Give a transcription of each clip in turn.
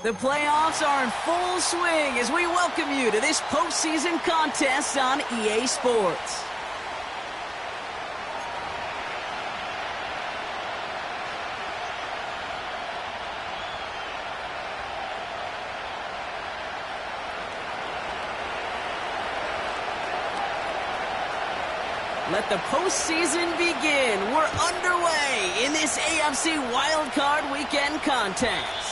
The playoffs are in full swing as we welcome you to this postseason contest on EA Sports. Let the postseason begin. We're underway in this AFC Wildcard Weekend contest.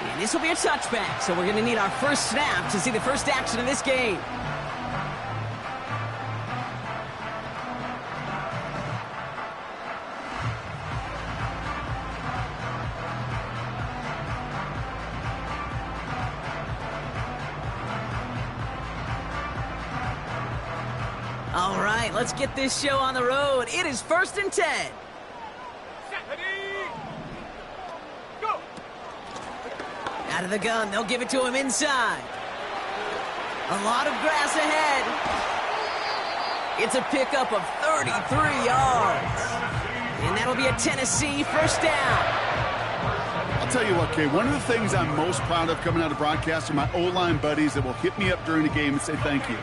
And this will be a touchback, so we're going to need our first snap to see the first action of this game. All right, let's get this show on the road. It is 1st and 10. Out of the gun, they'll give it to him inside. A lot of grass ahead. It's a pickup of 33 yards. And that'll be a Tennessee first down. I'll tell you what, Kay, one of the things I'm most proud of coming out of broadcast are my O-line buddies that will hit me up during the game and say thank you.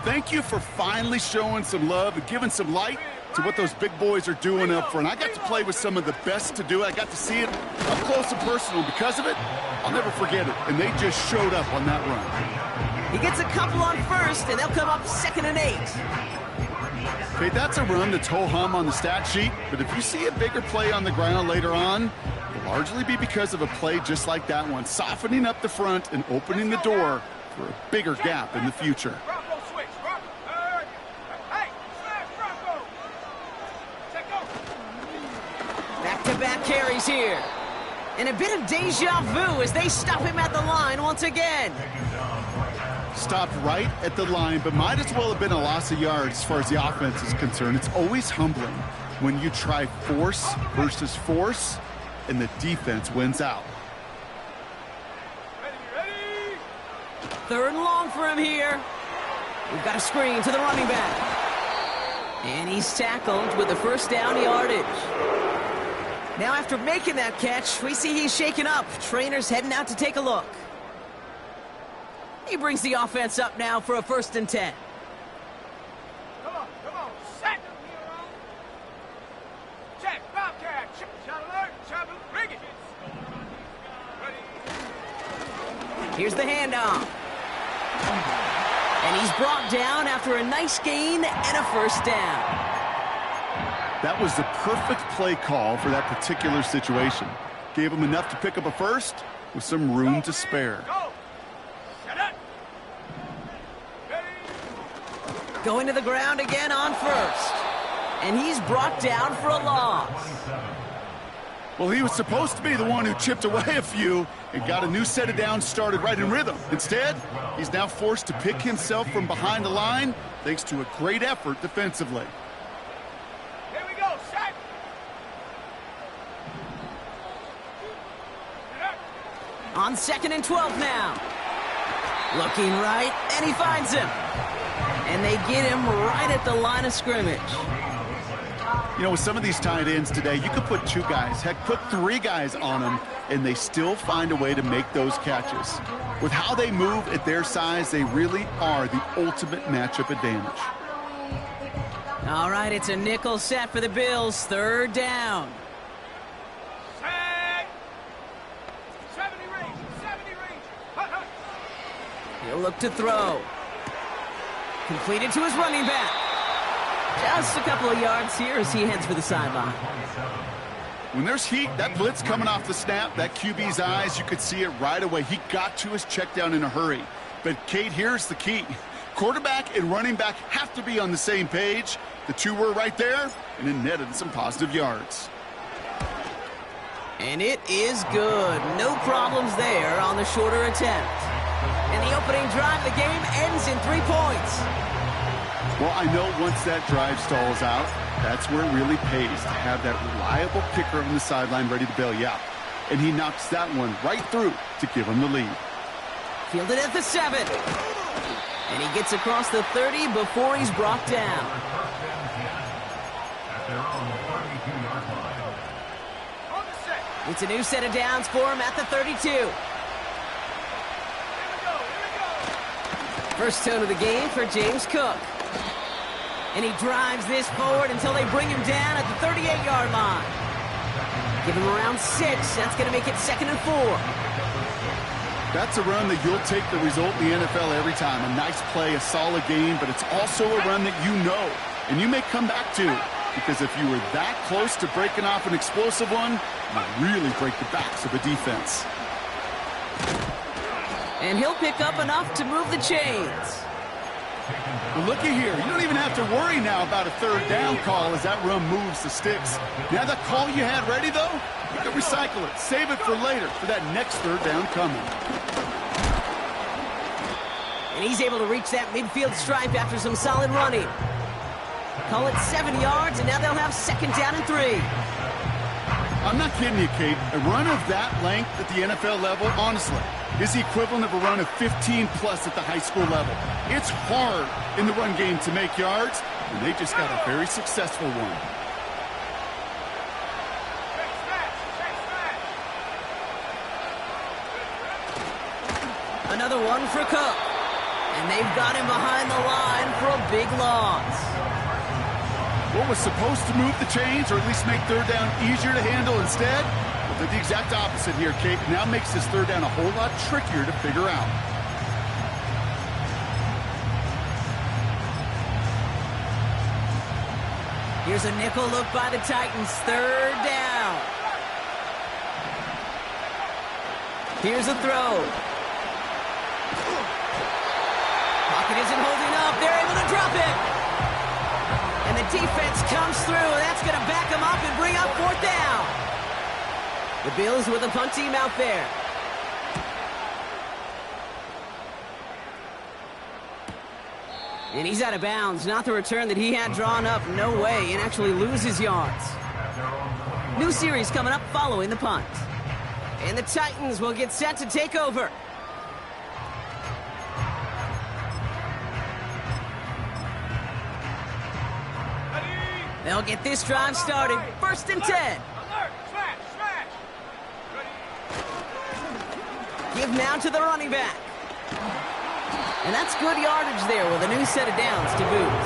Thank you for finally showing some love and giving some light to what those big boys are doing up front. I got to play with some of the best to do it. I got to see it up close and personal. Because of it, I'll never forget it. And they just showed up on that run. He gets a couple on first, and they'll come up 2nd and 8. Okay, that's a run that's ho-hum on the stat sheet. But if you see a bigger play on the ground later on, it'll largely be because of a play just like that one, softening up the front and opening the door for a bigger gap in the future. Back-to-back carries here. And a bit of deja vu as they stop him at the line once again. Stopped right at the line, but might as well have been a loss of yards as far as the offense is concerned. It's always humbling when you try force versus force, and the defense wins out. 3rd and long for him here. We've got a screen to the running back. And he's tackled with the first down yardage. Now after making that catch, we see he's shaken up. Trainer's heading out to take a look. He brings the offense up now for a 1st and 10. Come on, set. Check, Bobcat, shot alert, shot, bring it. Ready. Here's the handoff. And he's brought down after a nice gain and a first down. That was the perfect play call for that particular situation. Gave him enough to pick up a first with some room to spare. Going to the ground again on first. And he's brought down for a loss. Well, he was supposed to be the one who chipped away a few and got a new set of downs started right in rhythm. Instead, he's now forced to pick himself from behind the line thanks to a great effort defensively. Here we go, set. On 2nd and 12 now. Looking right, and he finds him. And they get him right at the line of scrimmage. You know, with some of these tight ends today, you could put 2 guys, heck, put 3 guys on them, and they still find a way to make those catches. With how they move at their size, they really are the ultimate matchup advantage. All right, it's a nickel set for the Bills. 3rd down. Set. 70 range. Hut, hut. He'll look to throw. Completed to his running back. Just a couple of yards here as he heads for the sideline. When there's heat, that blitz coming off the snap, that QB's eyes, you could see it right away. He got to his check down in a hurry. But, Kate, here's the key. Quarterback and running back have to be on the same page. The 2 were right there, and it netted some positive yards. And it is good. No problems there on the shorter attempt. And the opening drive of the game ends in 3 points. Well, I know once that drive stalls out, that's where it really pays to have that reliable kicker on the sideline ready to bail you out. And he knocks that one right through to give him the lead. Fielded at the 7. And he gets across the 30 before he's brought down. It's a new set of downs for him at the 32. First tone of the game for James Cook. And he drives this forward until they bring him down at the 38-yard line. Give him around 6. That's going to make it 2nd and 4. That's a run that you'll take the result in the NFL every time. A nice play, a solid game, but it's also a run that you know and you may come back to, because if you were that close to breaking off an explosive one, you really break the backs of the defense. And he'll pick up enough to move the chains. Well, looky here. You don't even have to worry now about a third down call as that run moves the sticks. Now that call you had ready, though, you can recycle it. Save it for later for that next third down coming. And he's able to reach that midfield stripe after some solid running. Call it 7 yards, and now they'll have 2nd down and 3. I'm not kidding you, Kate. A run of that length at the NFL level, honestly, is the equivalent of a run of 15-plus at the high school level. It's hard in the run game to make yards, and they just got a very successful one. Another one for Cook. And they've got him behind the line for a big loss. What was supposed to move the chains, or at least make third down easier to handle instead? Well, did the exact opposite here, Kate. Now makes this third down a whole lot trickier to figure out. Here's a nickel look by the Titans. 3rd down. Here's a throw. Pocket isn't holding up. They're able to drop it. And the defense comes through. That's going to back them up and bring up 4th down. The Bills with a punt team out there. And he's out of bounds. Not the return that he had drawn up. No way. And actually loses yards. New series coming up following the punt. And the Titans will get set to take over. They'll get this drive started. 1st and 10. Give now to the running back. And that's good yardage there with a new set of downs to boot.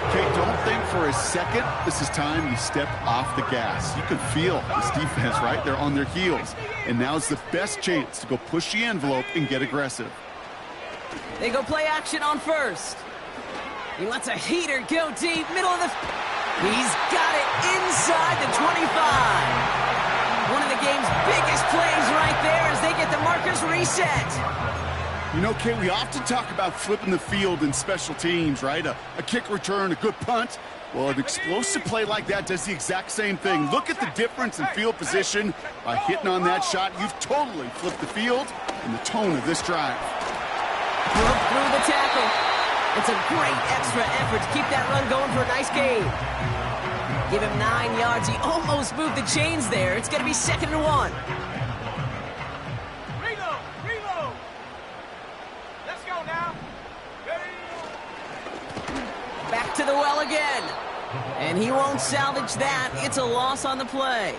Okay, don't think for a second this is time you step off the gas. You can feel this defense, right? They're on their heels. And now's the best chance to go push the envelope and get aggressive. They go play action on 1st. He lets a heater go deep, middle of the... He's got it inside the 25. One of the game's biggest plays right there as they get the markers reset. You know, Kate, we often talk about flipping the field in special teams, right? A kick return, a good punt. Well, an explosive play like that does the exact same thing. Look at the difference in field position. By hitting on that shot, you've totally flipped the field and the tone of this drive. Broke through the tackle. It's a great extra effort to keep that run going for a nice gain. Give him 9 yards. He almost moved the chains there. It's going to be 2nd and 1. Reload. Let's go now. Ready? Back to the well again. And he won't salvage that. It's a loss on the play.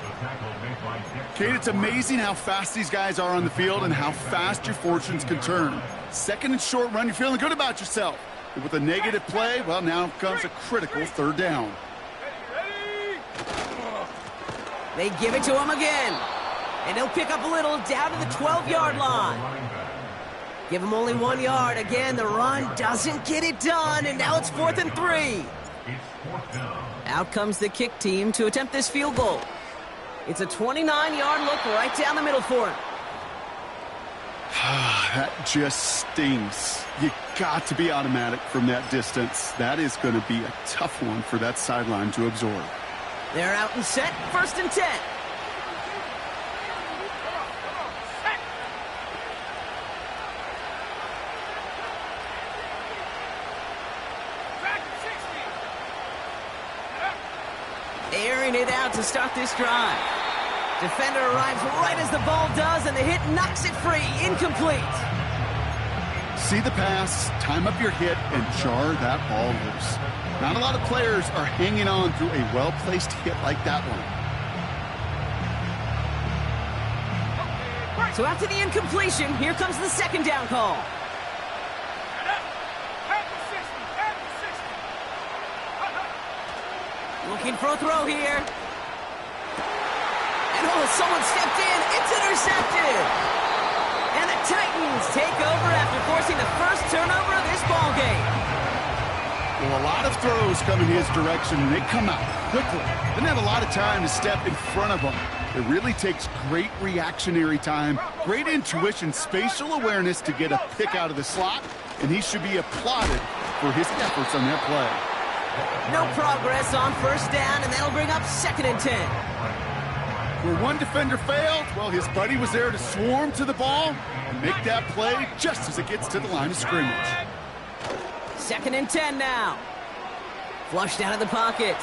Kate, it's amazing how fast these guys are on the field and how fast your fortunes can turn. 2nd and short run, you're feeling good about yourself. But with a negative play, well, now comes a critical 3rd down. They give it to him again. And he'll pick up a little down to the 12-yard line. Give him only 1 yard. Again, the run doesn't get it done, and now it's 4th and 3. Out comes the kick team to attempt this field goal. It's a 29-yard look right down the middle for him. That just stings. You got to be automatic from that distance. That is going to be a tough one for that sideline to absorb. They're out and set. 1st and 10. Airing it out to start this drive. Defender arrives right as the ball does, and the hit knocks it free. Incomplete. See the pass, time up your hit, and jar that ball loose. Not a lot of players are hanging on through a well-placed hit like that one. So after the incompletion, here comes the second down call. Looking for a throw here. And oh, someone stepped in. It's intercepted. And the Titans take over after forcing the first turnover of this ball game. Well, a lot of throws come in his direction, and they come out quickly. Didn't have a lot of time to step in front of them. It really takes great reactionary time, great intuition, spatial awareness to get a pick out of the slot, and he should be applauded for his efforts on that play. No progress on first down, and that'll bring up 2nd and 10. Where one defender failed, well, his buddy was there to swarm to the ball and make that play just as it gets to the line of scrimmage. 2nd and 10 now. Flushed out of the pocket.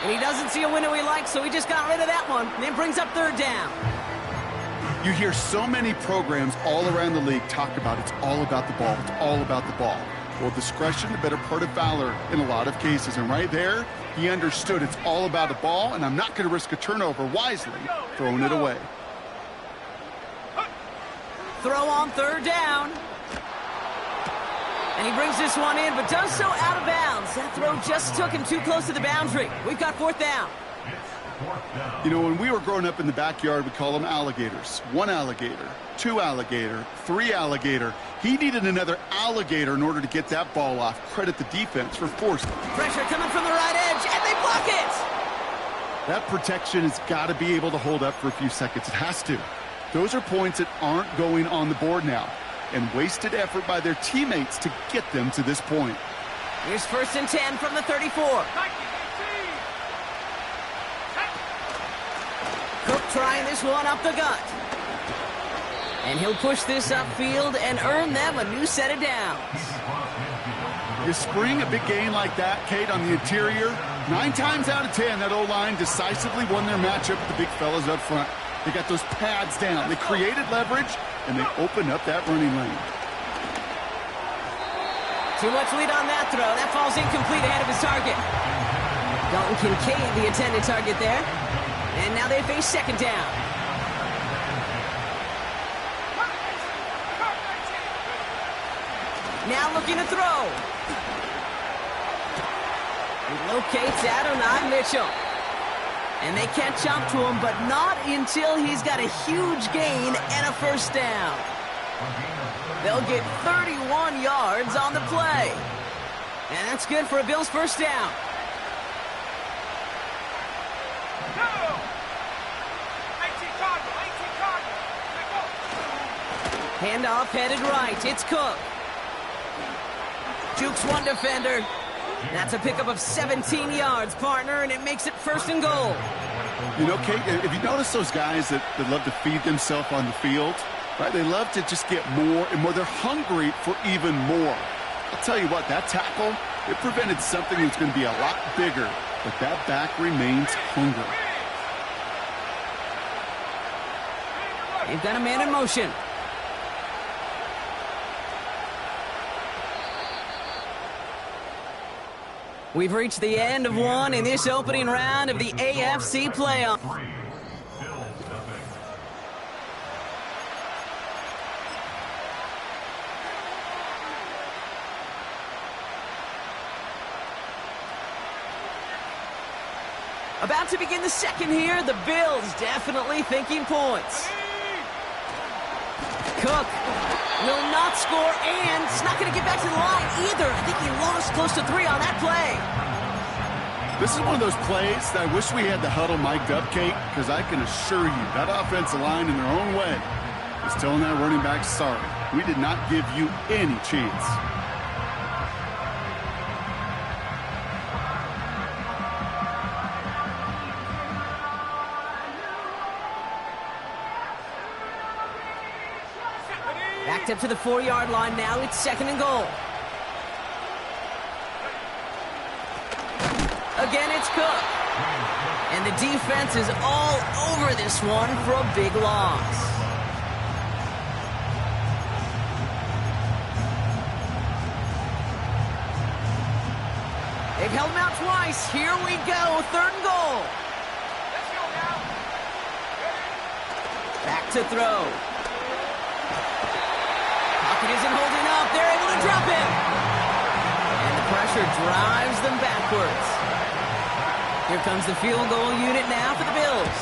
And he doesn't see a window he likes, so he just got rid of that one. And it brings up 3rd down. You hear so many programs all around the league talk about it's all about the ball. It's all about the ball. Well, discretion, the better part of valor in a lot of cases. And right there, he understood it's all about the ball, and I'm not going to risk a turnover wisely, throwing it away. Throw on 3rd down. And he brings this one in, but does so out of bounds. That throw just took him too close to the boundary. We've got 4th down. You know, when we were growing up in the backyard, we call them alligators. 1 alligator, 2 alligator, 3 alligator. He needed another alligator in order to get that ball off. Credit the defense for forcing it. Pressure coming from the right edge, and they block it! That protection has got to be able to hold up for a few seconds. It has to. Those are points that aren't going on the board now, and wasted effort by their teammates to get them to this point. Here's 1st and 10 from the 34. Cook trying this one up the gut. And he'll push this upfield and earn them a new set of downs. You spring a big gain like that, Kate, on the interior. 9 times out of 10, that O-line decisively won their matchup with the big fellas up front. They got those pads down. They created leverage, and they opened up that running lane. Too much lead on that throw. That falls incomplete ahead of his target. Dalton Kincaid, the intended target there. And now they face 2nd down. Now looking to throw. He locates Adonai Mitchell. And they catch up to him, but not until he's got a huge gain and a 1st down. They'll get 31 yards on the play. And that's good for a Bills 1st down. Handoff headed right. It's Cook. Jukes one defender. That's a pickup of 17 yards, partner, and it makes it 1st and goal. You know, Kate, if you notice those guys that love to feed themselves on the field, right? They love to just get more and more. They're hungry for even more. I'll tell you what, that tackle, it prevented something that's going to be a lot bigger, but that back remains hungry. They've got a man in motion. We've reached the end of one in this opening round of the AFC playoff. About to begin the second here. The Bills definitely thinking points. Cook will not score, and it's not going to get back to the line either. I think he lost close to 3 on that play. This is one of those plays that I wish we had the huddle mic'd up, Kate, because I can assure you that offensive line in their own way is telling that running back, sorry, we did not give you any chance. Backed up to the 4-yard line now. It's 2nd and goal. Again, it's Cook. And the defense is all over this one for a big loss. They've held him out twice. Here we go. 3rd and goal. to throw. Pocket isn't holding up. They're able to drop it. And the pressure drives them backwards. Here comes the field goal unit now for the Bills.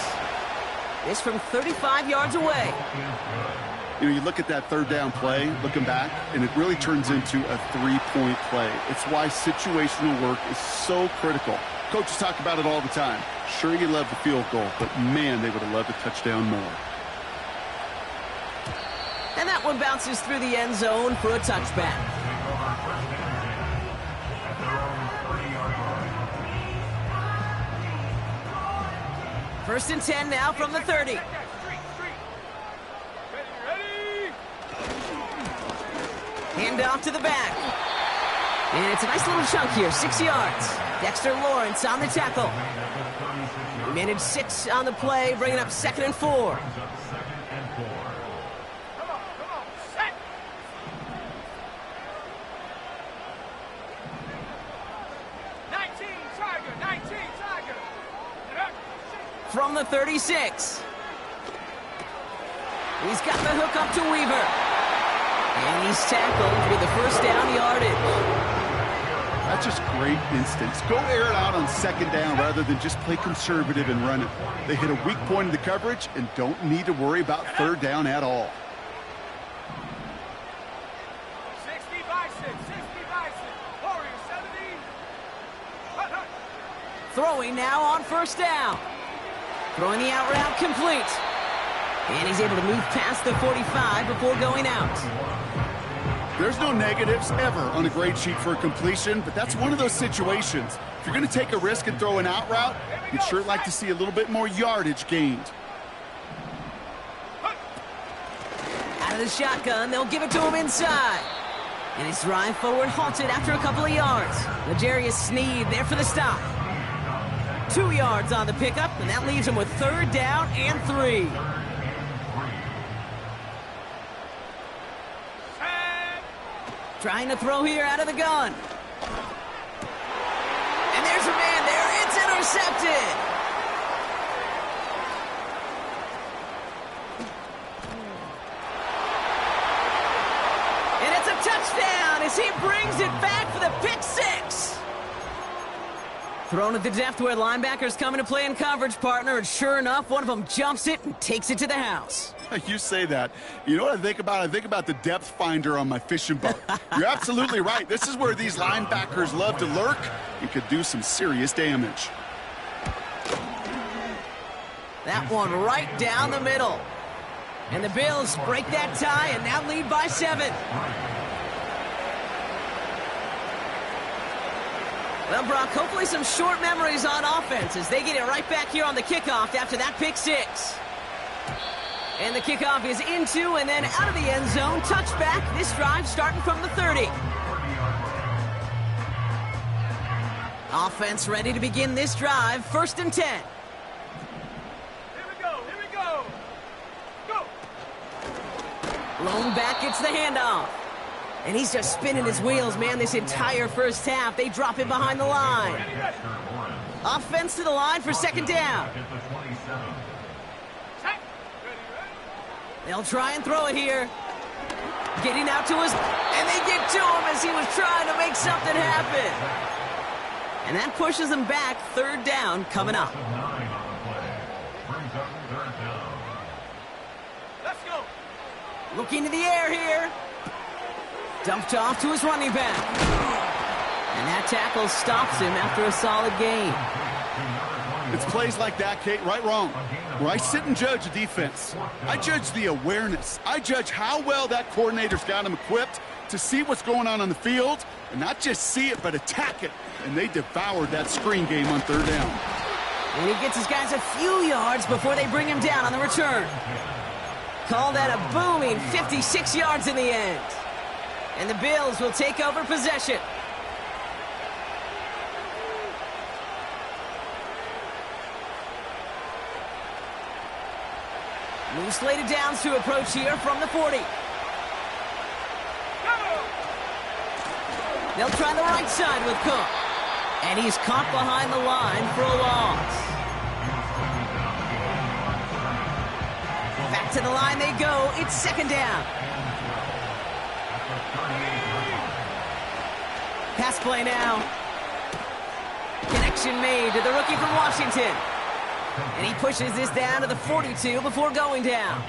This from 35 yards away. You know, you look at that third down play, looking back, and it really turns into a three-point play. It's why situational work is so critical. Coaches talk about it all the time. Sure, you love the field goal, but man, they would have loved a touchdown more. And that one bounces through the end zone for a touchback. First and 10 now from the 30. Hand off to the back. And it's a nice little chunk here, 6 yards. Dexter Lawrence on the tackle. We managed 6 on the play, bringing up 2nd and 4. From the 36. He's got the hook up to Weaver. And he's tackled with the first down yardage. That's just great instincts. Go air it out on 2nd down rather than just play conservative and run it. They hit a weak point in the coverage and don't need to worry about 3rd down at all. 60 by 6, 60 by 6. Warrior 70. Throwing now on 1st down. Throwing the out route complete. And he's able to move past the 45 before going out. There's no negatives ever on a grade sheet for a completion, but that's one of those situations. If you're going to take a risk and throw an out route, you'd sure like to see a little bit more yardage gained. Out of the shotgun, they'll give it to him inside. And his drive forward halted after a couple of yards. L'Jarius Sneed there for the stop. 2 yards on the pickup, and that leaves him with 3rd down and 3. Trying to throw here out of the gun. And there's a man there. It's intercepted. And it's a touchdown as he brings it back for the pick 6. Thrown at the depth where linebackers come into play in coverage, partner, and sure enough, one of them jumps it and takes it to the house. You say that. You know what I think about? I think about the depth finder on my fishing boat. You're absolutely right. This is where these linebackers love to lurk and could do some serious damage. That one right down the middle. And the Bills break that tie and now lead by 7. Well, Brock, hopefully some short memories on offense as they get it right back here on the kickoff after that pick 6. And the kickoff is into and then out of the end zone. Touchback. This drive starting from the 30. Offense ready to begin this drive. 1st and 10. Here we go, here we go. Go. Lone back gets the handoff. And he's just spinning his wheels, man, this entire first half. They drop it behind the line. Offense to the line for 2nd down. They'll try and throw it here. Getting out to his... And they get to him as he was trying to make something happen. And that pushes him back. 3rd down coming up. Let's go. Looking to the air here. Dumped off to his running back. And that tackle stops him after a solid gain. It's plays like that, Kate, right, wrong, where I sit and judge a defense. I judge the awareness. I judge how well that coordinator's got him equipped to see what's going on the field, and not just see it, but attack it. And they devoured that screen game on 3rd down. And he gets his guys a few yards before they bring him down on the return. Call that a booming 56 yards in the end. And the Bills will take over possession. New slated downs to approach here from the 40. They'll try the right side with Cook. And he's caught behind the line for a loss. Back To the line they go. It's second down. Pass play now. Connection made to the rookie from Washington. And he pushes this down to the 42 before going down.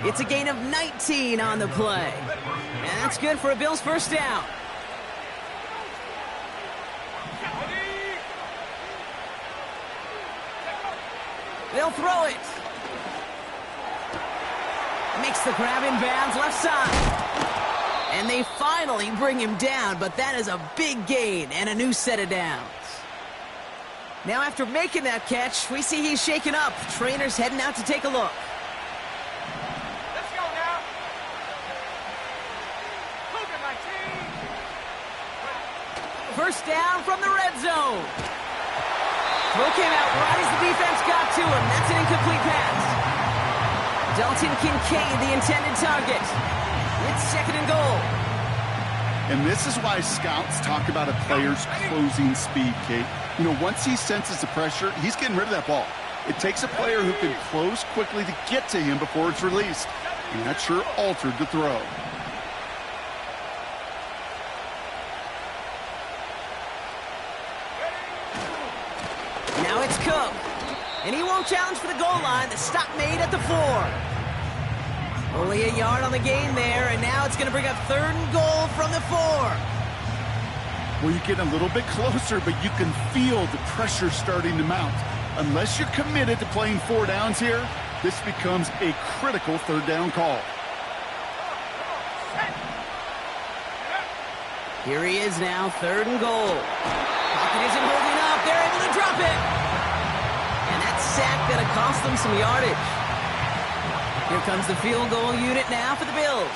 It's a gain of 19 on the play. And that's good for a Bills first down. They'll throw it. Makes the grab in bounds left side. And they finally bring him down, but that is a big gain and a new set of downs. Now after making that catch, we see he's shaken up. Trainer's heading out to take a look. Let's go now. Look at my team. First down from the red zone. Throw came out right as the defense got to him. That's an incomplete pass. Dalton Kincaid, the intended target. It's second and goal. And this is why scouts talk about a player's closing speed, Kate. You know, once he senses the pressure, he's getting rid of that ball. It takes a player who can close quickly to get to him before it's released. And that sure altered the throw. Now it's Cook. And he won't challenge for the goal line. The stop made at the 4. Only a yard on the gain there, and now it's going to bring up third and goal from the 4. Well, you're getting a little bit closer, but you can feel the pressure starting to mount. Unless you're committed to playing 4 downs here, this becomes a critical third down call. Here he is now, third and goal. Pocket isn't holding up. They're able to drop it. And that sack going to cost them some yardage. Here comes the field goal unit now for the Bills.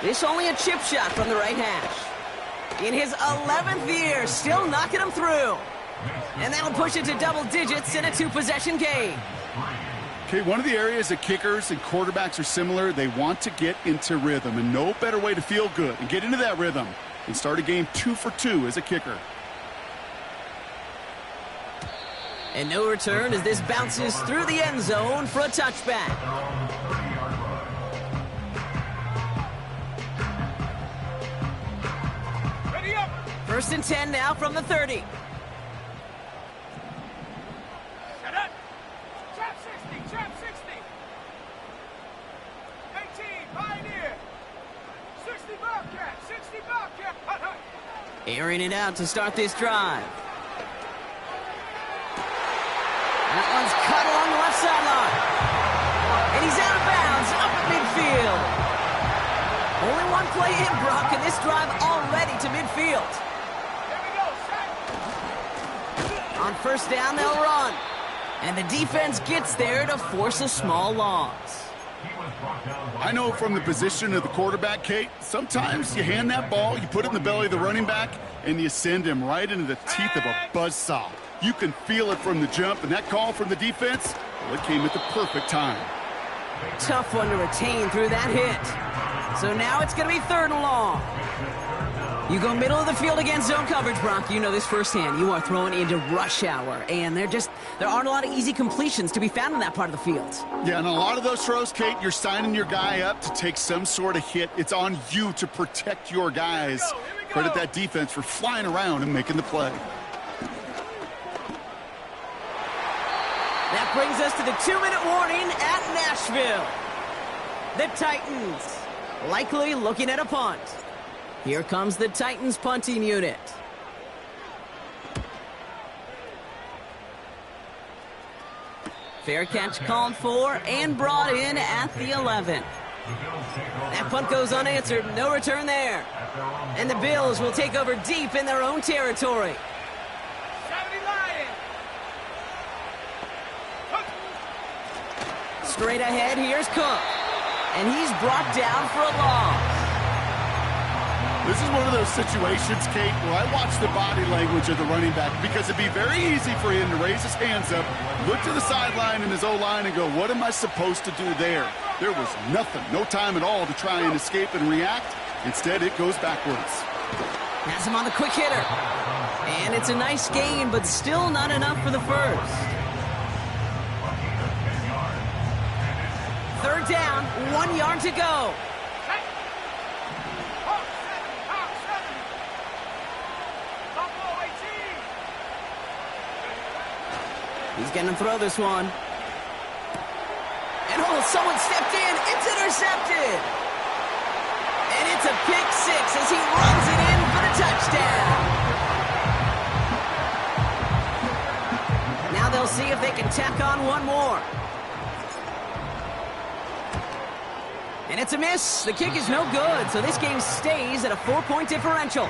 This only a chip shot from the right hash. In his 11th year, still knocking them through. And that'll push it to double digits in a 2-possession game. Okay, one of the areas that kickers and quarterbacks are similar, they want to get into rhythm. And no better way to feel good and get into that rhythm and start a game 2 for 2 as a kicker. And no return as this bounces through the end zone for a touchback. Ready up. First and 10 now from the 30. Set up. Trap 60. Trap 60. 18. Pioneer. 60 Bobcat. 60 Bobcat. Hut, hut. Airing it out to start this drive. That one's cut along the left sideline. And he's out of bounds up at midfield. Only one play in, Brock, and this drive already to midfield. Here we go. Set. On first down, they'll run. And the defense gets there to force a small loss. I know from the position of the quarterback, Kate, sometimes you hand that ball, you put it in the belly of the running back, and you send him right into the teeth of a buzzsaw. You can feel it from the jump, and that call from the defense, well, it came at the perfect time. Tough one to retain through that hit. So now it's going to be third and long. You go middle of the field against zone coverage, Brock. You know this firsthand. You are throwing into rush hour, and there aren't a lot of easy completions to be found in that part of the field. Yeah, and a lot of those throws, Kate, you're signing your guy up to take some sort of hit. It's on you to protect your guys. Credit that defense for flying around and making the play. That brings us to the 2-minute warning at Nashville. The Titans likely looking at a punt. Here comes the Titans punting unit. Fair catch called for and brought in at the 11. That punt goes unanswered. No return there. And the Bills will take over deep in their own territory. Straight ahead, here's Cook. And he's brought down for a loss. This is one of those situations, Kate, where I watch the body language of the running back because it'd be very easy for him to raise his hands up, look to the sideline in his O-line and go, what am I supposed to do there? There was nothing, no time at all to try and escape and react. Instead, it goes backwards. Has him on the quick hitter. And it's a nice gain, but still not enough for the first. Third down, 1 yard to go. He's going to throw this one. And someone stepped in. It's intercepted. And it's a pick six as he runs it in for the touchdown. Now they'll see if they can tack on one more. And it's a miss. The kick is no good, so this game stays at a 4-point differential.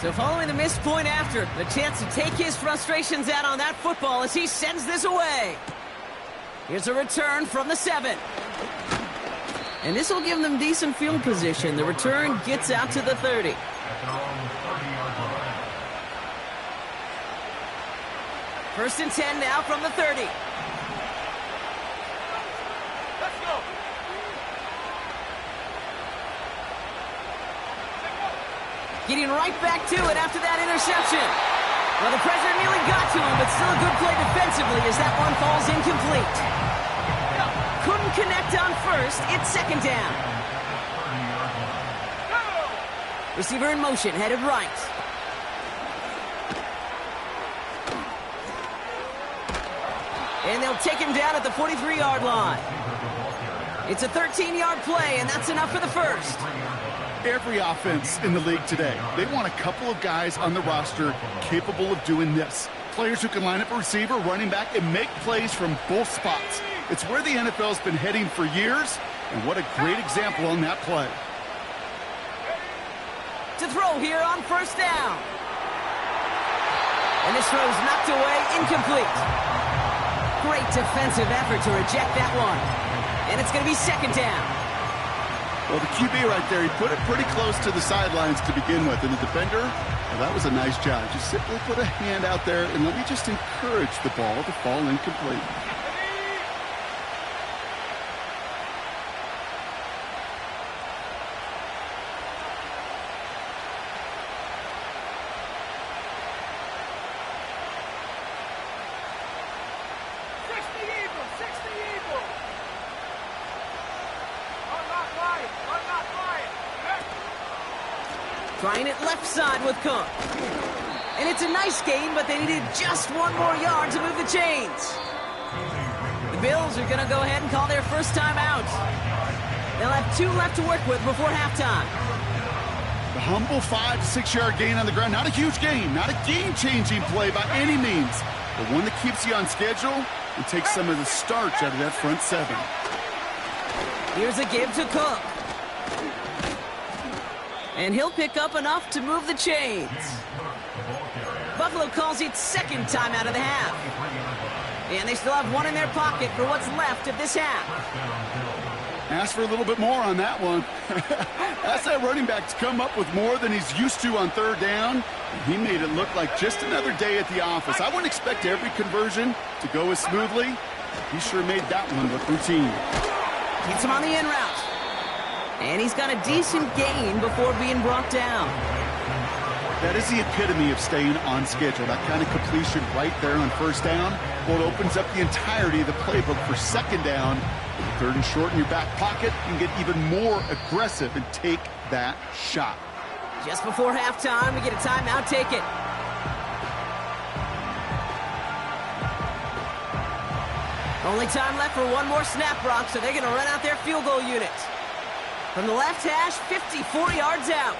So following the missed point after, the chance to take his frustrations out on that football as he sends this away. Here's a return from the 7. And this will give them decent field position. The return gets out to the 30. First and 10 now from the 30. Let's go. Getting right back to it after that interception. Well, the pressure nearly got to him, but still a good play defensively as that one falls incomplete. Couldn't connect on first. It's second down. Receiver in motion, headed right. And they'll take him down at the 43-yard line. It's a 13-yard play, and that's enough for the first. Every offense in the league today, they want a couple of guys on the roster capable of doing this. Players who can line up a receiver, running back, and make plays from both spots. It's where the NFL's been heading for years, and what a great example on that play. To throw here on first down. And this throw's knocked away, incomplete. Great defensive effort to reject that one. And it's going to be second down. Well, the QB right there, he put it pretty close to the sidelines to begin with. And the defender, well, that was a nice job. Just simply put a hand out there and let me just encourage the ball to fall incomplete. Trying it left side with Cook. And it's a nice gain, but they needed just 1 more yard to move the chains. The Bills are going to go ahead and call their first time out. They'll have 2 left to work with before halftime. The humble 5 to 6 yard gain on the ground. Not a huge gain, not a game-changing play by any means, but one that keeps you on schedule and takes some of the starch out of that front 7. Here's a give to Cook. And he'll pick up enough to move the chains. Buffalo calls it second time out of the half. And they still have 1 in their pocket for what's left of this half. Ask for a little bit more on that one. Ask that running back to come up with more than he's used to on third down. He made it look like just another day at the office. I wouldn't expect every conversion to go as smoothly. He sure made that one look routine. Gets him on the in route. And he's got a decent gain before being brought down. That is the epitome of staying on schedule. That kind of completion right there on first down. Well, it opens up the entirety of the playbook for second down. With a third and short in your back pocket, you can get even more aggressive and take that shot. Just before halftime, we get a timeout. Take it. Only time left for 1 more snap, Brock, so they're going to run out their field goal unit. From the left hash, 54 yards out.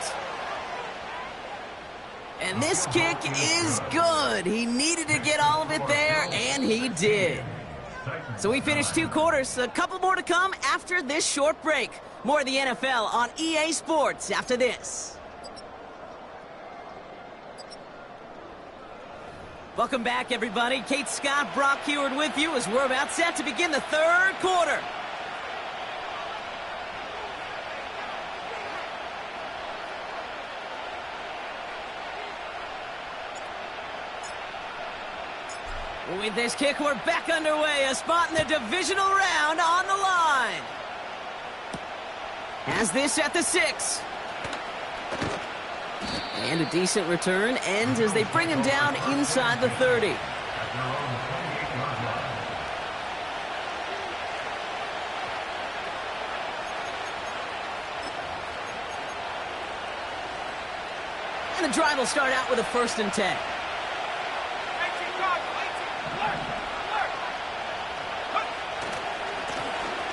And this kick is good. He needed to get all of it there, and he did. So we finished 2 quarters. A couple more to come after this short break. More of the NFL on EA Sports after this. Welcome back, everybody. Kate Scott, Brock Heward with you as we're about set to begin the third quarter. With this kick, we're back underway. A spot in the divisional round on the line. Has this at the 6. And a decent return ends as they bring him down inside the 30. And the drive will start out with a 1st and 10.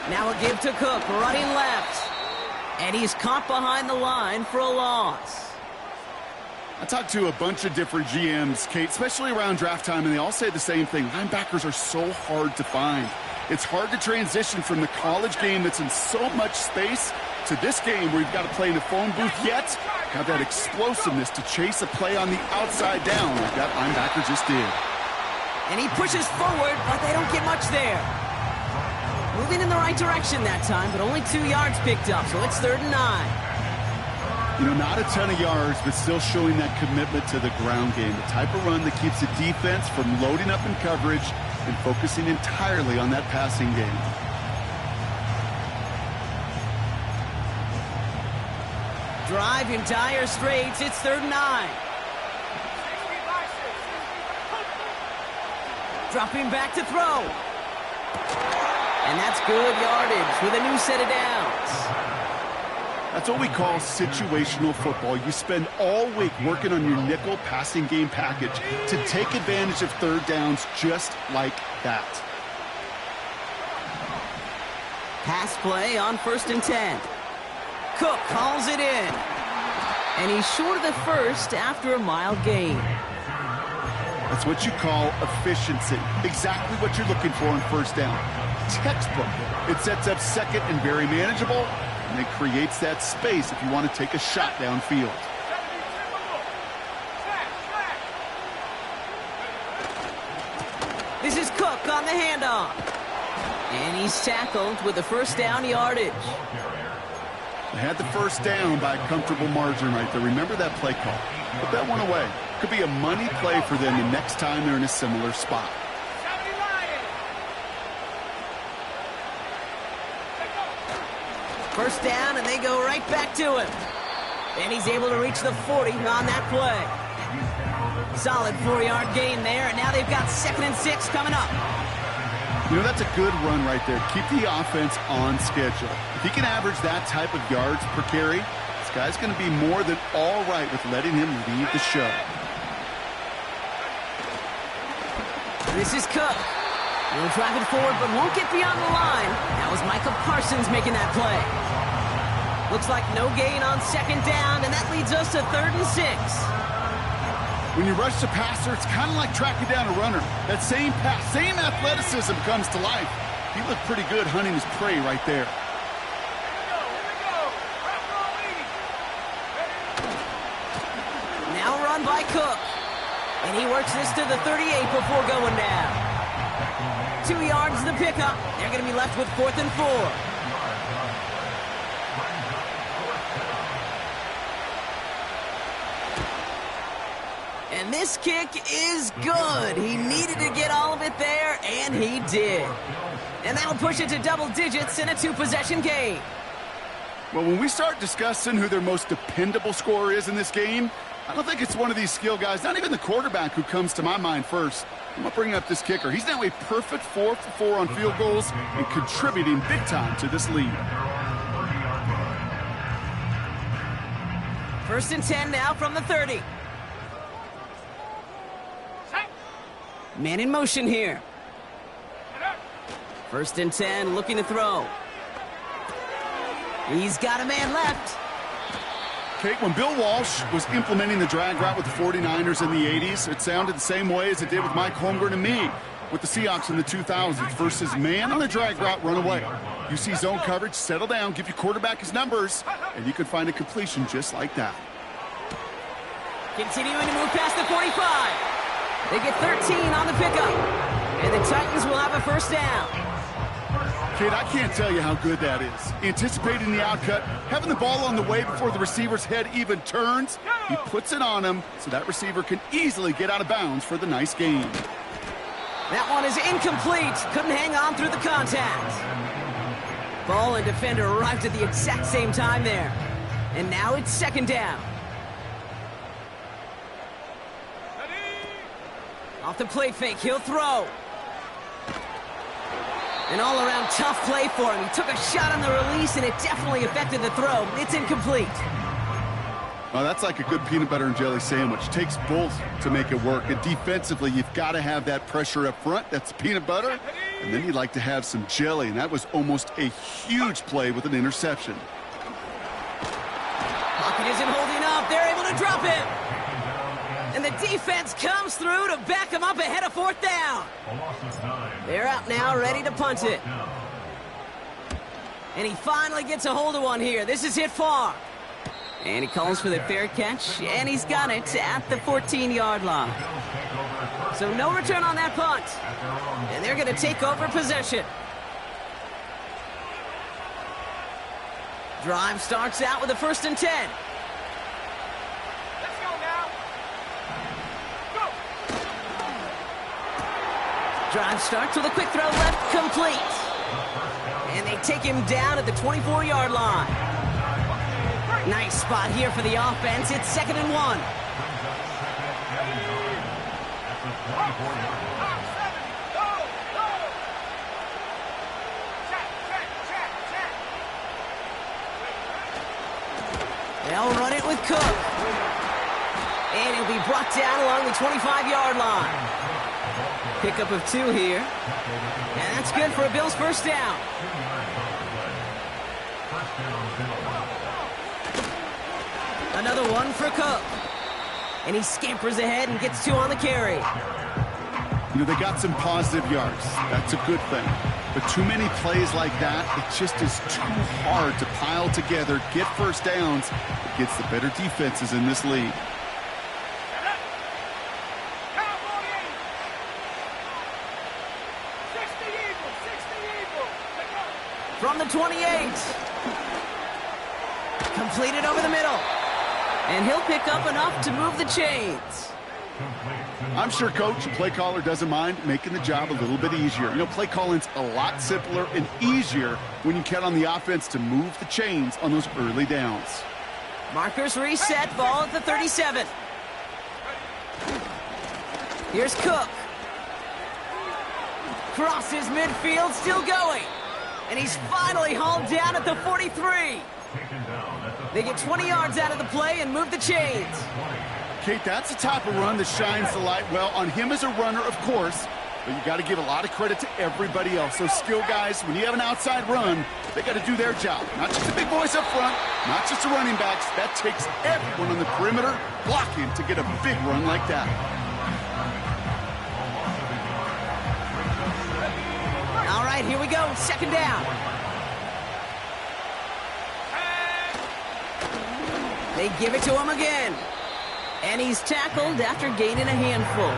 Now a give to Cook, running left. And he's caught behind the line for a loss. I talked to a bunch of different GMs, Kate, especially around draft time, and they all say the same thing. Linebackers are so hard to find. It's hard to transition from the college game that's in so much space to this game where you've got to play in a phone booth, yet have that explosiveness to chase a play on the outside down like that linebacker just did. And he pushes forward, but they don't get much there. Moving in the right direction that time, but only 2 yards picked up, so it's 3rd and 9. You know, not a ton of yards, but still showing that commitment to the ground game. The type of run that keeps the defense from loading up in coverage and focusing entirely on that passing game. Drive in dire straits, it's 3rd and 9. Dropping back to throw. And that's good yardage with a new set of downs. That's what we call situational football. You spend all week working on your nickel passing game package to take advantage of 3rd downs just like that. Pass play on 1st and 10. Cook calls it in. And he's short of the 1st after a mild gain. That's what you call efficiency. Exactly what you're looking for on 1st down. Textbook. It sets up 2nd and very manageable, and it creates that space if you want to take a shot downfield. This is Cook on the handoff. And he's tackled with the 1st down yardage. They had the 1st down by a comfortable margin right there. Remember that play call. Put that one away. Could be a money play for them the next time they're in a similar spot. 1st down, and they go right back to him. And he's able to reach the 40 on that play. Solid 4-yard gain there, and now they've got 2nd and 6 coming up. You know, that's a good run right there. Keep the offense on schedule. If he can average that type of yards per carry, this guy's going to be more than all right with letting him lead the show. This is Cook. He'll drive it forward, but won't get beyond the line. That was Micah Parsons making that play. Looks like no gain on 2nd down, and that leads us to 3rd and 6. When you rush the passer, it's kind of like tracking down a runner. That same pass, same athleticism comes to life. He looked pretty good hunting his prey right there. Now run by Cook. And he works this to the 38 before going down. 2 yards the pickup. They're going to be left with 4th and 4. And this kick is good. He needed to get all of it there, and he did. And that'll push it to double digits in a 2-possession game. Well, when we start discussing who their most dependable scorer is in this game, I don't think it's one of these skill guys, not even the quarterback, who comes to my mind first. I'm going to bring up this kicker. He's now a perfect 4 for 4 on field goals and contributing big time to this lead. 1st and 10 now from the 30. Man in motion here. 1st and 10, looking to throw. He's got a man left. Kate, when Bill Walsh was implementing the drag route with the 49ers in the 80s, it sounded the same way as it did with Mike Holmgren and me with the Seahawks in the 2000s versus man on a drag route, run away. You see zone coverage, settle down, give your quarterback his numbers, and you can find a completion just like that. Continuing to move past the 45. They get 13 on the pickup. And the Titans will have a 1st down. Kate, I can't tell you how good that is. Anticipating the outcut, having the ball on the way before the receiver's head even turns, he puts it on him so that receiver can easily get out of bounds for the nice gain. That one is incomplete. Couldn't hang on through the contact. Ball and defender arrived at the exact same time there. And now it's 2nd down. Off the play fake, he'll throw. An all-around tough play for him. He took a shot on the release, and it definitely affected the throw. It's incomplete. Well, that's like a good peanut butter and jelly sandwich. It takes both to make it work. And defensively, you've got to have that pressure up front. That's peanut butter. And then you'd like to have some jelly. And that was almost a huge play with an interception. Pocket isn't holding up. They're able to drop it. And the defense comes through to back him up ahead of fourth down. They're out now, ready to punt it. And he finally gets a hold of one here. This is hit far. And he calls for the fair catch, and he's got it at the 14-yard line. So no return on that punt. And they're going to take over possession. Drive starts out with a 1st and 10. Let's go now. Go. Drive starts with a quick throw left, complete. And they take him down at the 24-yard line. Nice spot here for the offense. It's 2nd and 1. They'll run it with Cook. And he'll be brought down along the 25-yard line. Pickup of 2 here. And that's good for a Bills first down. Another one for Cook. And he scampers ahead and gets 2 on the carry. You know, they got some positive yards. That's a good thing. But too many plays like that, it just is too hard to pile together, get first downs. It gets the better defenses in this league. From the 28. Completed over the middle. And he'll pick up enough to move the chains. I'm sure coach and play caller doesn't mind making the job a little bit easier. You know, play calling's a lot simpler and easier when you count on the offense to move the chains on those early downs. Markers reset, ball at the 37. Here's Cook. Crosses midfield, still going. And he's finally hauled down at the 43. They get 20 yards out of the play and move the chains. Kate, that's the type of run that shines the light well on him as a runner, of course, but you got to give a lot of credit to everybody else. Those skill guys, when you have an outside run, they got to do their job. Not just the big boys up front, not just the running backs. That takes everyone on the perimeter blocking to get a big run like that. All right, here we go. 2nd down. They give it to him again. And he's tackled after gaining a handful.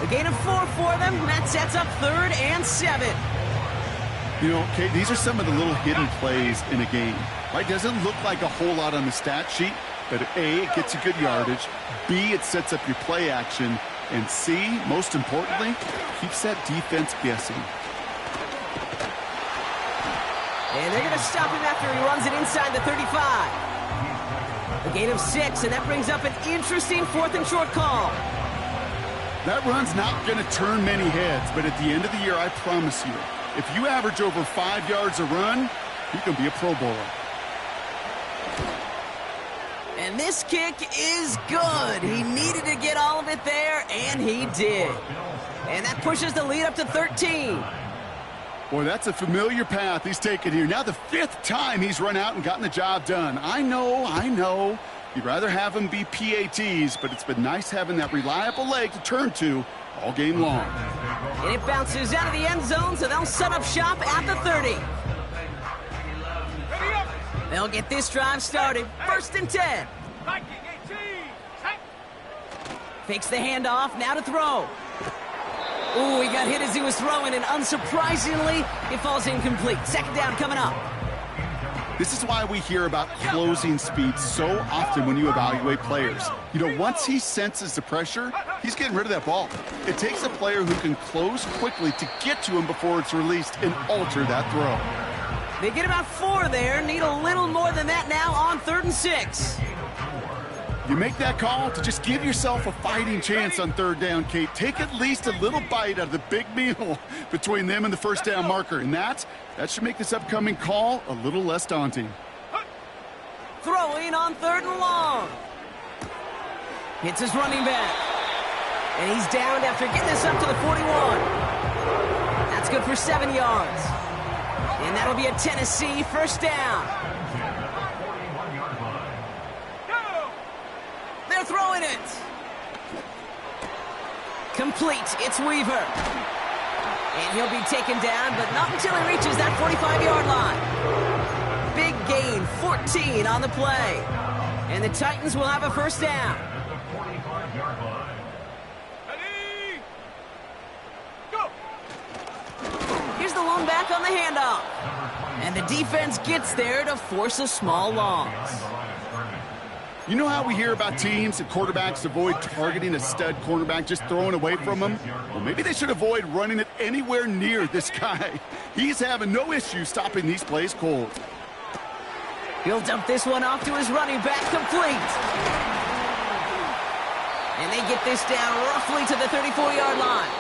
A gain of 4 for them. That sets up 3rd and 7. You know, Kate, these are some of the little hidden plays in a game. Right? Doesn't look like a whole lot on the stat sheet, but A, it gets you good yardage. B, it sets up your play action. And C, most importantly, keeps that defense guessing. And they're going to stop him after he runs it inside the 35. A gain of 6, and that brings up an interesting 4th and short call. That run's not going to turn many heads, but at the end of the year, I promise you, if you average over 5 yards a run, you can be a Pro Bowler. And this kick is good. He needed to get all of it there, and he did. And that pushes the lead up to 13. Boy, that's a familiar path he's taken here. Now the 5th time he's run out and gotten the job done. I know. You'd rather have him be PATs, but it's been nice having that reliable leg to turn to all game long. And it bounces out of the end zone, so they'll set up shop at the 30. They'll get this drive started. 1st and 10. Fakes the handoff, now to throw. Ooh, he got hit as he was throwing, and unsurprisingly, it falls incomplete. 2nd down coming up. This is why we hear about closing speed so often when you evaluate players. You know, once he senses the pressure, he's getting rid of that ball. It takes a player who can close quickly to get to him before it's released and alter that throw. They get about 4 there. Need a little more than that now on 3rd and 6. You make that call to just give yourself a fighting chance on third down, Kate. Take at least a little bite out of the big meal between them and the first down marker. And that should make this upcoming call a little less daunting. Throwing on 3rd and long. Hits his running back. And he's downed after getting this up to the 41. That's good for 7 yards. And that'll be a Tennessee first down. They're throwing it. Complete. It's Weaver. And he'll be taken down, but not until he reaches that 45-yard line. Big gain, 14 on the play. And the Titans will have a first down. Ready? Go! Here's the lone back on the handoff. And the defense gets there to force a small loss. You know how we hear about teams and quarterbacks avoid targeting a stud cornerback, just throwing away from him? Well, maybe they should avoid running it anywhere near this guy. He's having no issue stopping these plays cold. He'll dump this one off to his running back, complete. And they get this down roughly to the 34-yard line.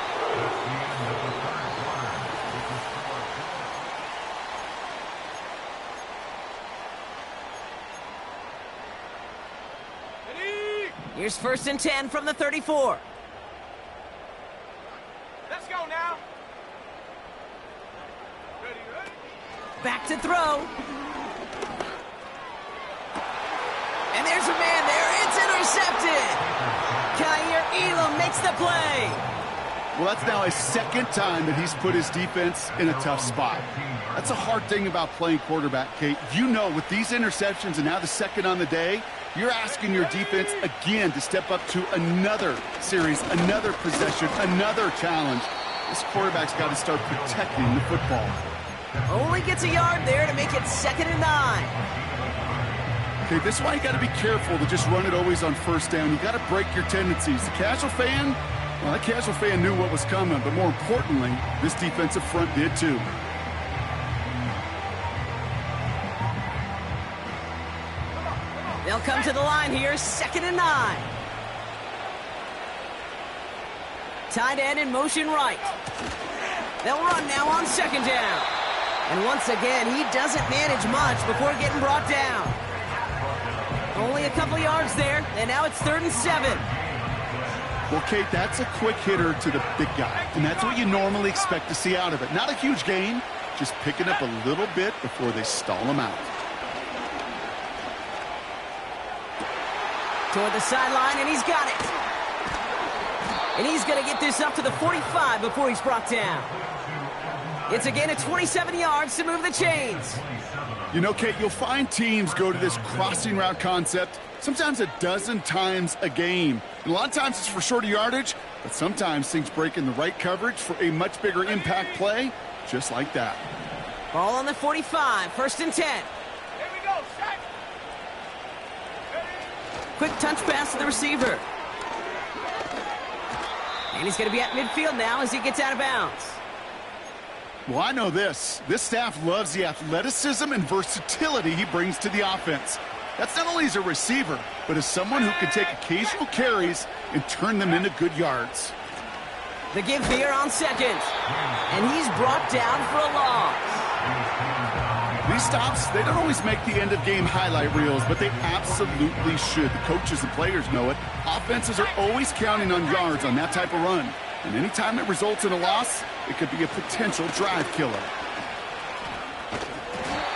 Here's 1st and 10 from the 34. Let's go now. Ready, ready? Back to throw. And there's a man there. It's intercepted. Kaiir Elam makes the play. Well, that's now his 2nd time that he's put his defense in a tough spot. That's a hard thing about playing quarterback, Kate. You know, with these interceptions and now the 2nd on the day, you're asking your defense again to step up to another series, another possession, another challenge. This quarterback's got to start protecting the football. Only gets a yard there to make it 2nd and 9. Okay, this is why you got to be careful to just run it always on 1st down. You got to break your tendencies. The casual fan, well, that casual fan knew what was coming, but more importantly, this defensive front did too. They'll come to the line here, 2nd and 9. Tight end in motion right. They'll run now on 2nd down. And once again, he doesn't manage much before getting brought down. Only a couple yards there, and now it's 3rd and 7. Well, Kate, that's a quick hitter to the big guy, and that's what you normally expect to see out of it. Not a huge gain, just picking up a little bit before they stall him out. Toward the sideline, and he's got it. And he's going to get this up to the 45 before he's brought down. It's a gain of 27 yards to move the chains. You know, Kate, you'll find teams go to this crossing route concept sometimes a dozen times a game. And a lot of times it's for shorter yardage, but sometimes things break in the right coverage for a much bigger impact play, just like that. Ball on the 45, 1st and 10. Here we go, set. Quick touch pass to the receiver. And he's going to be at midfield now as he gets out of bounds. Well, I know this. This staff loves the athleticism and versatility he brings to the offense. That's not only as a receiver, but as someone who can take occasional carries and turn them into good yards. The give here on 2nd. And he's brought down for a loss. These stops, they don't always make the end-of-game highlight reels, but they absolutely should. The coaches and players know it. Offenses are always counting on yards on that type of run. And anytime it results in a loss, it could be a potential drive killer.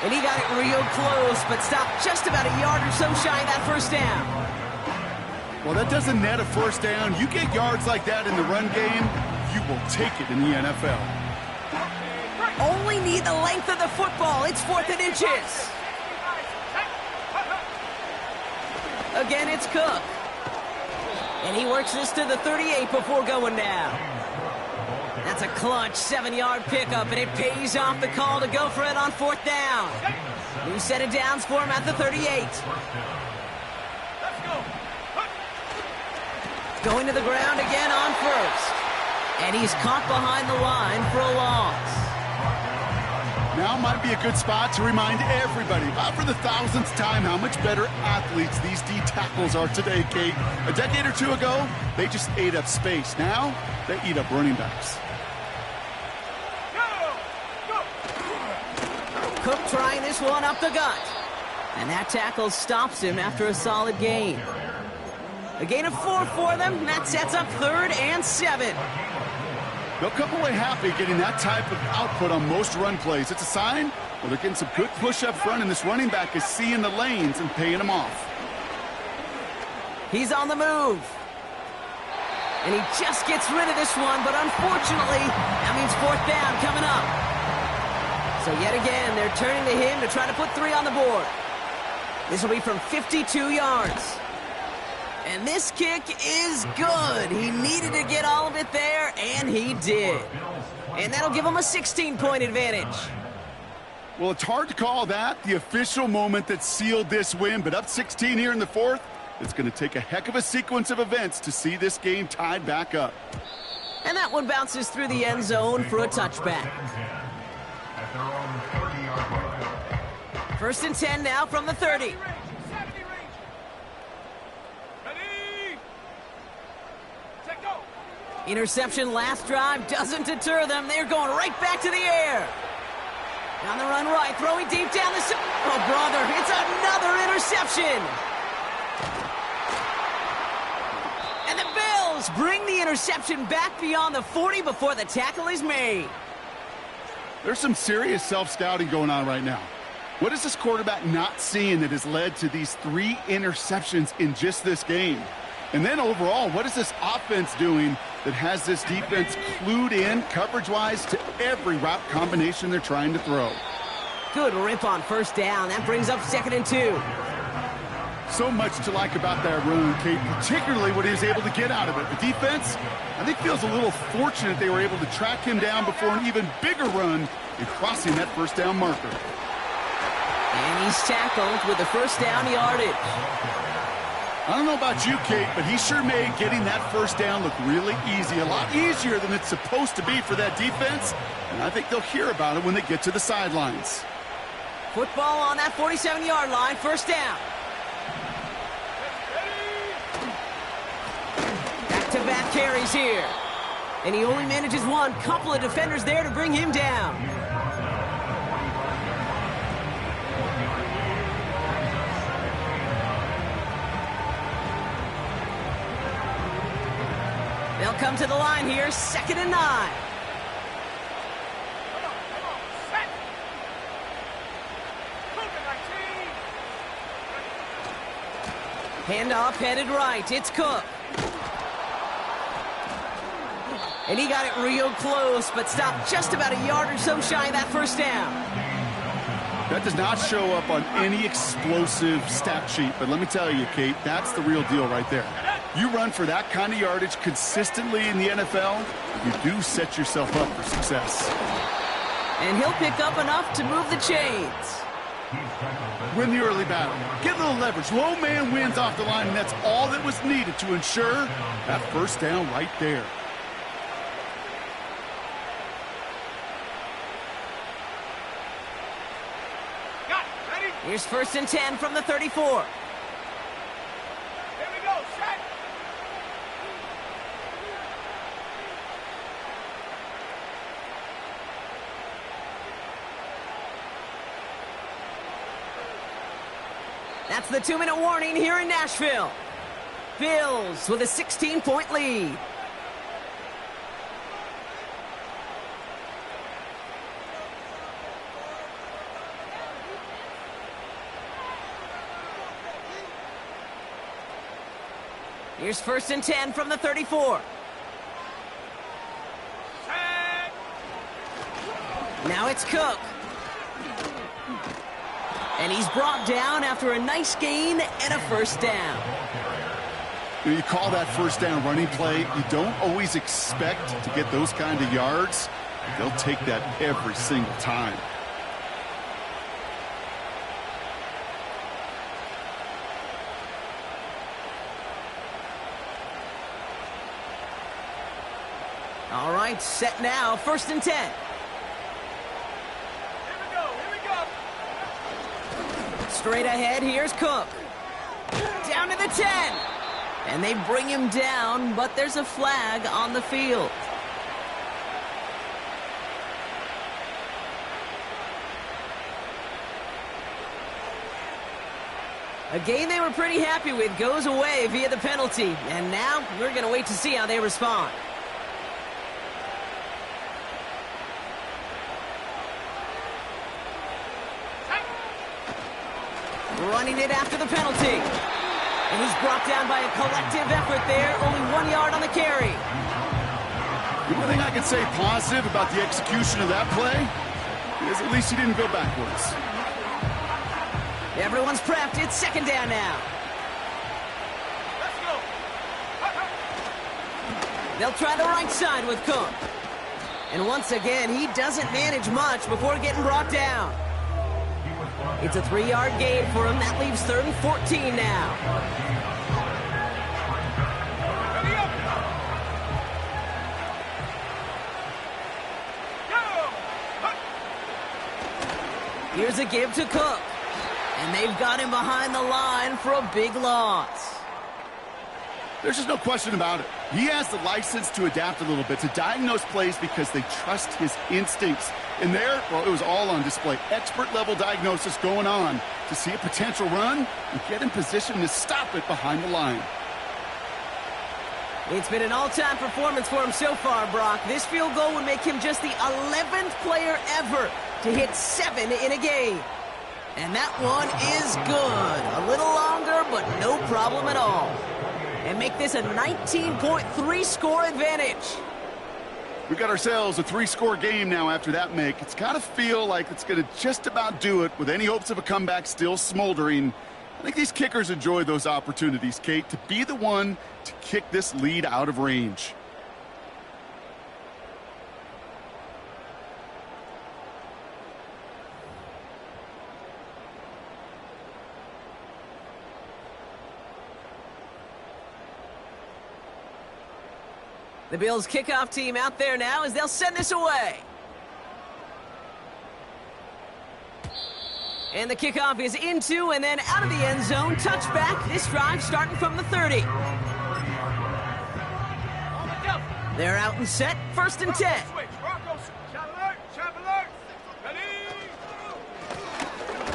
And he got it real close, but stopped just about a yard or so shy of that 1st down. Well, that doesn't net a 1st down. You get yards like that in the run game, you will take it in the NFL. Only need the length of the football. It's 4th and inches. Again, it's Cook. And he works this to the 38 before going down. That's a clutch 7-yard pickup, and it pays off the call to go for it on 4th down. New set of downs for him at the 38. Going to the ground again on 1st. And he's caught behind the line for a loss. Now might be a good spot to remind everybody, about for the thousandth time, how much better athletes these D tackles are today, Kate. A decade or two ago, they just ate up space. Now, they eat up running backs. Cook trying this one up the gut. And that tackle stops him after a solid gain. A gain of 4 for them. That sets up 3rd and 7. They'll come away happy getting that type of output on most run plays. It's a sign, well, they're getting some good push up front, and this running back is seeing the lanes and paying them off. He's on the move. And he just gets rid of this one, but unfortunately, that means 4th down coming up. So yet again, they're turning to him to try to put 3 on the board. This will be from 52 yards. And this kick is good. He needed to get all of it there, and he did. And that'll give him a 16-point advantage. Well, it's hard to call that the official moment that sealed this win, but up 16 here in the 4th, it's going to take a heck of a sequence of events to see this game tied back up. And that one bounces through the end zone for a touchback. 1st and 10 now from the 30. Interception last drive doesn't deter them. They're going right back to the air. On the run right, throwing deep down the... Oh, brother, it's another interception. And the Bills bring the interception back beyond the 40 before the tackle is made. There's some serious self-scouting going on right now. What is this quarterback not seeing that has led to these 3 interceptions in just this game? And then overall, what is this offense doing that has this defense clued in coverage-wise to every route combination they're trying to throw? Good rip on 1st down. That brings up 2nd and 2. So much to like about that run, Kate, particularly what he was able to get out of it. The defense, I think, feels a little fortunate they were able to track him down before an even bigger run in crossing that 1st down marker. And he's tackled with the 1st down yardage. I don't know about you, Kate, but he sure made getting that 1st down look really easy. A lot easier than it's supposed to be for that defense. And I think they'll hear about it when they get to the sidelines. Football on that 47-yard line, 1st down. Back-to-back carries here. And he only manages one. Couple of defenders there to bring him down. They'll come to the line here, 2nd and 9. Set. Handoff headed right. It's Cook. And he got it real close, but stopped just about a yard or so shy of that 1st down. That does not show up on any explosive stat sheet, but let me tell you, Kate, that's the real deal right there. You run for that kind of yardage consistently in the NFL, you do set yourself up for success. And he'll pick up enough to move the chains. Win the early battle. Get a little leverage. Low man wins off the line, and that's all that was needed to ensure that 1st down right there. Got it. Ready? Here's 1st and 10 from the 34. Here we go. Set. That's the 2-minute warning here in Nashville. Bills with a 16-point lead. Here's 1st and 10 from the 34. Set. Now it's Cook. And he's brought down after a nice gain and a 1st down. You call that 1st down running play. You don't always expect to get those kind of yards. They'll take that every single time. All right, set now, 1st and 10. Here we go. Straight ahead, here's Cook. Down to the 10. And they bring him down, but there's a flag on the field. A game they were pretty happy with goes away via the penalty. And now we're going to wait to see how they respond. Running it after the penalty. And he's brought down by a collective effort there. Only 1 yard on the carry. The only thing I can say positive about the execution of that play is at least he didn't go backwards. Everyone's prepped. It's second down now. Let's go. They'll try the right side with Cook. And once again, he doesn't manage much before getting brought down. It's a 3-yard gain for him. That leaves 3rd and 14 now. Ready up. Go. Here's a give to Cook. And they've got him behind the line for a big loss. There's just no question about it. He has the license to adapt a little bit, to diagnose plays because they trust his instincts. And there, well, it was all on display. Expert-level diagnosis going on to see a potential run and get in position to stop it behind the line. It's been an all-time performance for him so far, Brock. This field goal would make him just the 11th player ever to hit 7 in a game. And that one is good. A little longer, but no problem at all. And make this a 19.3 score advantage. We got ourselves a 3-score game now after that make. It's got to feel like it's going to just about do it with any hopes of a comeback still smoldering. I think these kickers enjoy those opportunities, Kate, to be the one to kick this lead out of range. The Bills kickoff team out there now as they'll send this away. And the kickoff is into and then out of the end zone. Touchback. This drive starting from the 30. They're out and set. 1st and 10.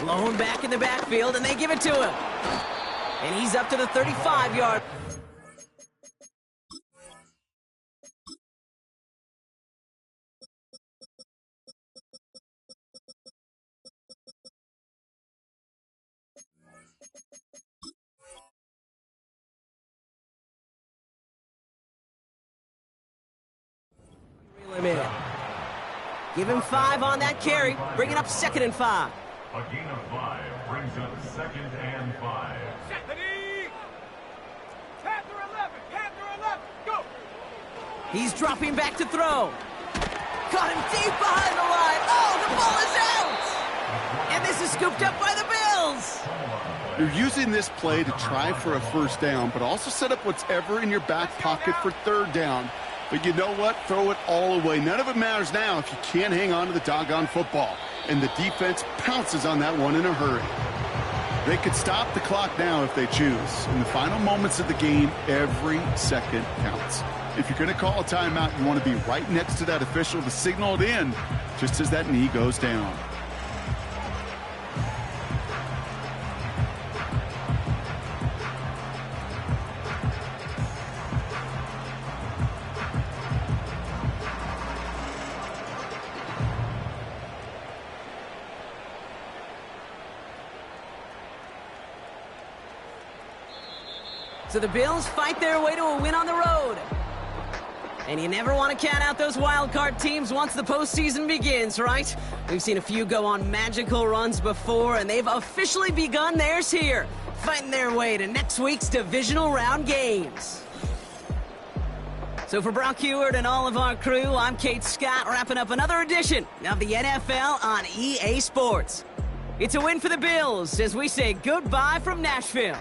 Blown back in the backfield, and they give it to him. And he's up to the 35-yard. Give him 5 on that carry, bring it up 2nd and 5. A gain of 5 brings up 2nd and 5. Panther 11, Panther 11, go! He's dropping back to throw. Caught him deep behind the line. Oh, the ball is out! And this is scooped up by the Bills. You're using this play to try for a 1st down, but also set up whatever in your back pocket for 3rd down. But you know what? Throw it all away. None of it matters now if you can't hang on to the doggone football. And the defense pounces on that one in a hurry. They could stop the clock now if they choose. In the final moments of the game, every second counts. If you're going to call a timeout, you want to be right next to that official to signal it in just as that knee goes down. So the Bills fight their way to a win on the road. And you never want to count out those wild card teams once the postseason begins, right? We've seen a few go on magical runs before, and they've officially begun theirs here, fighting their way to next week's divisional round games. So for Brock Heward and all of our crew, I'm Kate Scott, wrapping up another edition of the NFL on EA Sports. It's a win for the Bills as we say goodbye from Nashville.